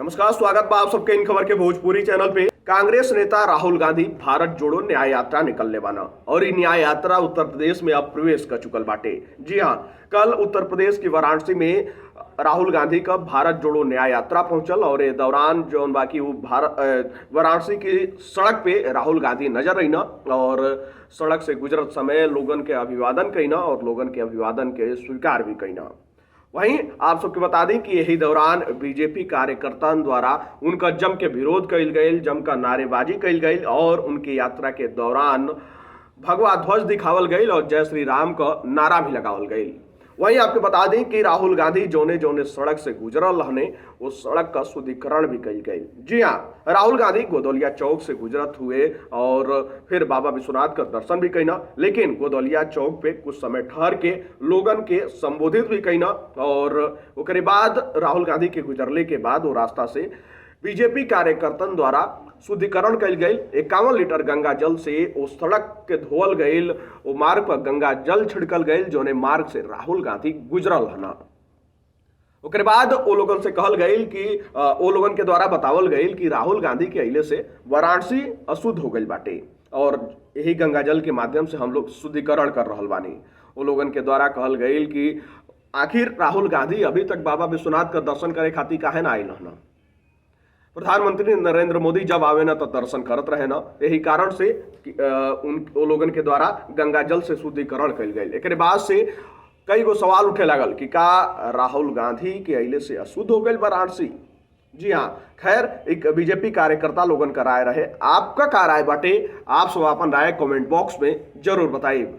नमस्कार, स्वागत बा आप सबके इन खबर के भोजपुरी चैनल पे। कांग्रेस नेता राहुल गांधी भारत जोड़ो न्याय यात्रा निकलने बाना और ये न्याय यात्रा उत्तर प्रदेश में अब प्रवेश कर चुकल बाटे। जी हाँ, कल उत्तर प्रदेश की वाराणसी में राहुल गांधी का भारत जोड़ो न्याय यात्रा पहुंचल और ये दौरान जो बाकी वो वाराणसी की सड़क पे राहुल गांधी नजर रही और सड़क से गुजरत समय लोगन के अभिवादन कईना और लोगन के अभिवादन के स्वीकार भी कईना। वहीं आप सबके बता दें कि यही दौरान बीजेपी कार्यकर्ताओं द्वारा उनका जम के विरोध कइल गई, जम का नारेबाजी कइल गई और उनकी यात्रा के दौरान भगवा ध्वज दिखावल गई और जय श्री राम का नारा भी लगावल गई। वहीं आपको बता दें कि राहुल गांधी जोने जोने सड़क से गुजरल रहने वो सड़क का शुद्धिकरण भी कइल गई। जी हाँ, राहुल गांधी गोदौलिया चौक से गुजरत हुए और फिर बाबा विश्वनाथ का दर्शन भी कईना, लेकिन गोदौलिया चौक पे कुछ समय ठहर के लोगन के संबोधित भी कईना और उसके बाद राहुल गांधी के गुजरले के बाद वो रास्ता से बीजेपी कार्यकर्ताओं द्वारा शुद्धिकरण कल गई। 51 लीटर गंगा जल से उस सड़क के धोवल गई, वो मार्ग पर गंगा जल छिड़कल गई जोने मार्ग से राहुल गांधी गुजरल हना। उसके बाद वो लोगन से कहल गई कि वो लोगन के द्वारा बतावल गई कि राहुल गांधी के अइले से वाराणसी अशुद्ध हो गई बाटे और यही गंगा जल के माध्यम से हम लोग शुद्धिकरण कर रहल बानी। वो लोगन के द्वारा कहल गई कि आखिर राहुल गांधी अभी तक बाबा विश्वनाथ का दर्शन करे खातिर काहे ना आइल हना। प्रधानमंत्री नरेंद्र मोदी जब आवे ना तो दर्शन करत रहे ना, यही कारण से उन लोगन के द्वारा गंगा जल से शुद्धिकरण कल गई। एक बाद से कई गो सवाल उठे लगल कि का राहुल गांधी के अइले से अशुद्ध हो गई वाराणसी। जी हाँ, खैर एक बीजेपी कार्यकर्ता लोगन का राय रहे। आपका का राय बाटे, आप सब अपन राय कमेंट बॉक्स में जरूर बताइए।